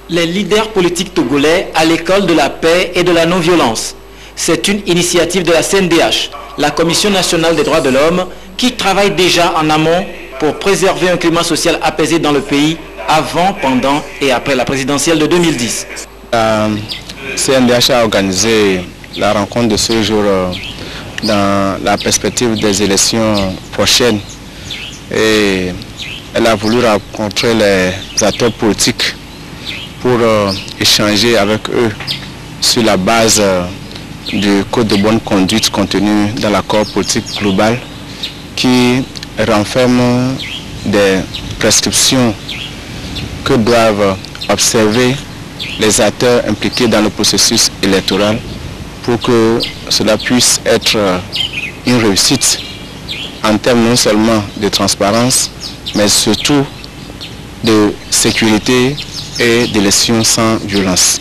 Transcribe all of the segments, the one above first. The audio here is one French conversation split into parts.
Les leaders politiques togolais à l'école de la paix et de la non-violence. C'est une initiative de la CNDH, la Commission nationale des droits de l'homme, qui travaille déjà en amont pour préserver un climat social apaisé dans le pays avant, pendant et après la présidentielle de 2010. La CNDH a organisé la rencontre de ce jour dans la perspective des élections prochaines et elle a voulu rencontrer les acteurs politiques pour échanger avec eux sur la base du code de bonne conduite contenu dans l'accord politique global qui renferme des prescriptions que doivent observer les acteurs impliqués dans le processus électoral pour que cela puisse être une réussite en termes non seulement de transparence, mais surtout de sécurité et d'élections sans violence.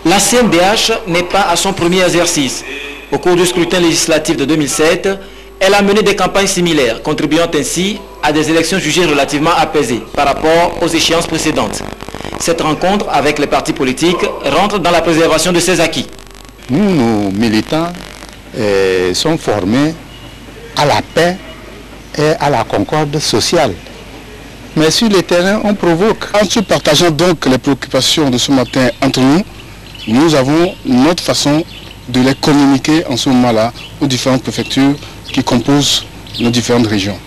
La CNDH n'est pas à son premier exercice. Au cours du scrutin législatif de 2007, elle a mené des campagnes similaires, contribuant ainsi à des élections jugées relativement apaisées par rapport aux échéances précédentes. Cette rencontre avec les partis politiques rentre dans la préservation de ces acquis. Nous, nos militants, sont formés à la paix et à la concorde sociale. Mais sur le terrain, on provoque. En se partageant donc les préoccupations de ce matin entre nous, nous avons notre façon de les communiquer en ce moment-là aux différentes préfectures qui composent nos différentes régions.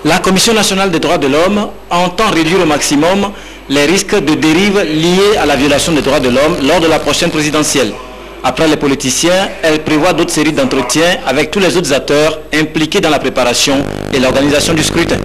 La Commission nationale des droits de l'homme entend réduire au maximum les risques de dérive liés à la violation des droits de l'homme lors de la prochaine présidentielle. Après les politiciens, elle prévoit d'autres séries d'entretiens avec tous les autres acteurs impliqués dans la préparation et l'organisation du scrutin.